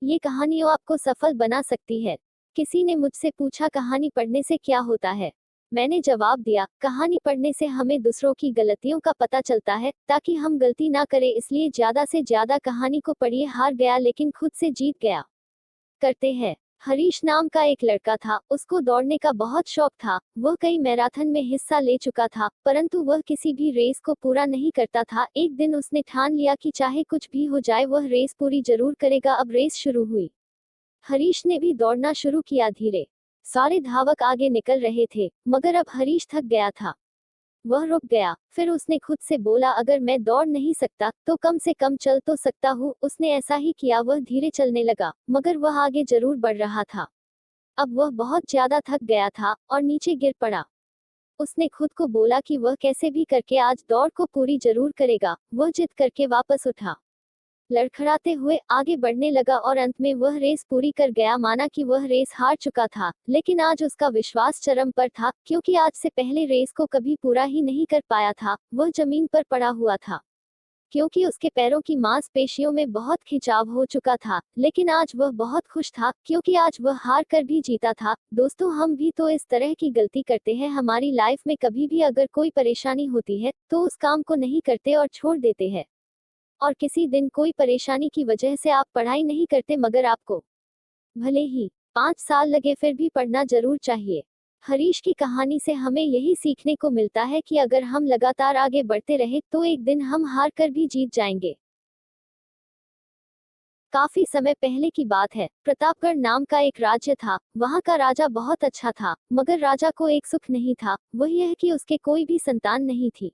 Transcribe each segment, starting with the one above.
ये कहानियों आपको सफल बना सकती है। किसी ने मुझसे पूछा कहानी पढ़ने से क्या होता है। मैंने जवाब दिया, कहानी पढ़ने से हमें दूसरों की गलतियों का पता चलता है ताकि हम गलती ना करें, इसलिए ज्यादा से ज्यादा कहानी को पढ़िए। हार गया लेकिन खुद से जीत गया। करते हैं। हरीश नाम का एक लड़का था, उसको दौड़ने का बहुत शौक था। वह कई मैराथन में हिस्सा ले चुका था, परंतु वह किसी भी रेस को पूरा नहीं करता था। एक दिन उसने ठान लिया कि चाहे कुछ भी हो जाए वह रेस पूरी जरूर करेगा। अब रेस शुरू हुई। हरीश ने भी दौड़ना शुरू किया। धीरे सारे धावक आगे निकल रहे थे, मगर अब हरीश थक गया था। वह रुक गया। फिर उसने खुद से बोला, अगर मैं दौड़ नहीं सकता तो कम से कम चल तो सकता हूँ। उसने ऐसा ही किया। वह धीरे चलने लगा, मगर वह आगे जरूर बढ़ रहा था। अब वह बहुत ज्यादा थक गया था और नीचे गिर पड़ा। उसने खुद को बोला कि वह कैसे भी करके आज दौड़ को पूरी जरूर करेगा। वह जिद करके वापस उठा, लड़खड़ाते हुए आगे बढ़ने लगा और अंत में वह रेस पूरी कर गया। माना कि वह रेस हार चुका था, लेकिन आज उसका विश्वास चरम पर था, क्योंकि आज से पहले रेस को कभी पूरा ही नहीं कर पाया था। वह जमीन पर पड़ा हुआ था, क्योंकि उसके पैरों की मांसपेशियों में बहुत खिंचाव हो चुका था। लेकिन आज वह बहुत खुश था, क्योंकि आज वह हार कर भी जीता था। दोस्तों, हम भी तो इस तरह की गलती करते हैं हमारी लाइफ में। कभी भी अगर कोई परेशानी होती है तो उस काम को नहीं करते और छोड़ देते हैं। और किसी दिन कोई परेशानी की वजह से आप पढ़ाई नहीं करते, मगर आपको भले ही 5 साल लगे फिर भी पढ़ना जरूर चाहिए। हरीश की कहानी से हमें यही सीखने को मिलता है कि अगर हम लगातार आगे बढ़ते रहे तो एक दिन हम हार कर भी जीत जाएंगे। काफी समय पहले की बात है। प्रतापगढ़ नाम का एक राज्य था। वहाँ का राजा बहुत अच्छा था, मगर राजा को एक सुख नहीं था। वह यह कि उसके कोई भी संतान नहीं थी,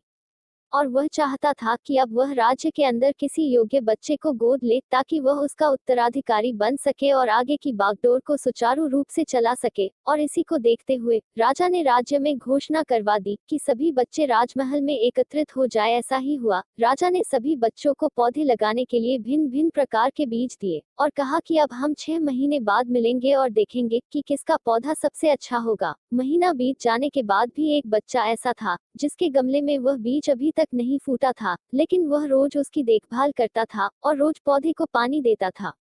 और वह चाहता था कि अब वह राज्य के अंदर किसी योग्य बच्चे को गोद ले, ताकि वह उसका उत्तराधिकारी बन सके और आगे की बागडोर को सुचारू रूप से चला सके। और इसी को देखते हुए राजा ने राज्य में घोषणा करवा दी कि सभी बच्चे राजमहल में एकत्रित हो जाए। ऐसा ही हुआ। राजा ने सभी बच्चों को पौधे लगाने के लिए भिन्न भिन्न प्रकार के बीज दिए और कहा कि अब हम 6 महीने बाद मिलेंगे और देखेंगे कि किसका पौधा सबसे अच्छा होगा। महीना बीत जाने के बाद भी एक बच्चा ऐसा था जिसके गमले में वह बीज अभी तक नहीं फूटा था, लेकिन वह रोज उसकी देखभाल करता था और रोज पौधे को पानी देता था।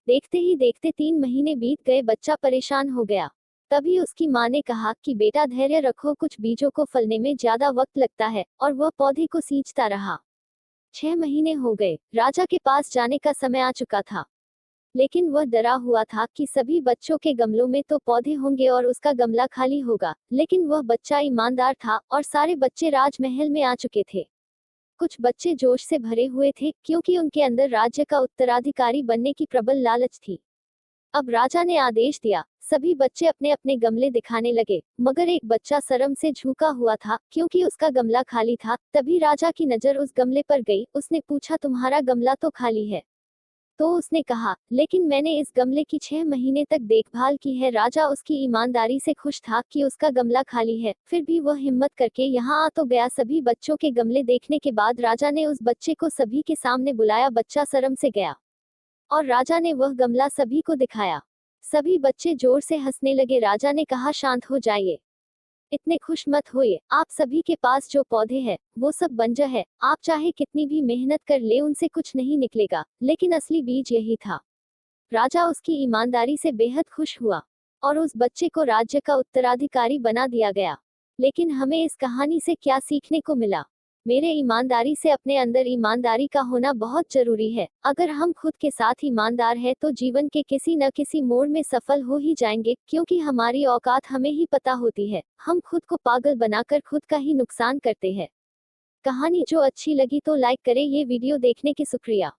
देखते ही देखते 3 महीने बीत गए। बच्चा परेशान हो गया। तभी उसकी माँ ने कहा कि बेटा धैर्य रखो, कुछ बीजों को फलने में ज्यादा वक्त लगता है। और वह पौधे को सींचता रहा। 6 महीने हो गए। राजा के पास जाने का समय आ चुका था, लेकिन वह डरा हुआ था कि सभी बच्चों के गमलों में तो पौधे होंगे और उसका गमला खाली होगा। लेकिन वह बच्चा ईमानदार था और सारे बच्चे राजमहल में आ चुके थे। कुछ बच्चे जोश से भरे हुए थे, क्योंकि उनके अंदर राज्य का उत्तराधिकारी बनने की प्रबल लालच थी। अब राजा ने आदेश दिया, सभी बच्चे अपने अपने गमले दिखाने लगे, मगर एक बच्चा शर्म से झुका हुआ था, क्योंकि उसका गमला खाली था। तभी राजा की नजर उस गमले पर गई। उसने पूछा, तुम्हारा गमला तो खाली है? तो उसने कहा, लेकिन मैंने इस गमले की 6 महीने तक देखभाल की है। राजा उसकी ईमानदारी से खुश था कि उसका गमला खाली है, फिर भी वह हिम्मत करके यहाँ आ तो गया। सभी बच्चों के गमले देखने के बाद राजा ने उस बच्चे को सभी के सामने बुलाया। बच्चा शर्म से गया और राजा ने वह गमला सभी को दिखाया। सभी बच्चे जोर से हंसने लगे। राजा ने कहा, शांत हो जाइए, इतने खुश मत होइए। आप सभी के पास जो पौधे हैं वो सब बंजर है। आप चाहे कितनी भी मेहनत कर ले उनसे कुछ नहीं निकलेगा। लेकिन असली बीज यही था। राजा उसकी ईमानदारी से बेहद खुश हुआ और उस बच्चे को राज्य का उत्तराधिकारी बना दिया गया। लेकिन हमें इस कहानी से क्या सीखने को मिला? मेरे ईमानदारी से अपने अंदर ईमानदारी का होना बहुत जरूरी है। अगर हम खुद के साथ ईमानदार हैं तो जीवन के किसी न किसी मोड़ में सफल हो ही जाएंगे, क्योंकि हमारी औकात हमें ही पता होती है। हम खुद को पागल बनाकर खुद का ही नुकसान करते हैं। कहानी जो अच्छी लगी तो लाइक करें। ये वीडियो देखने की शुक्रिया।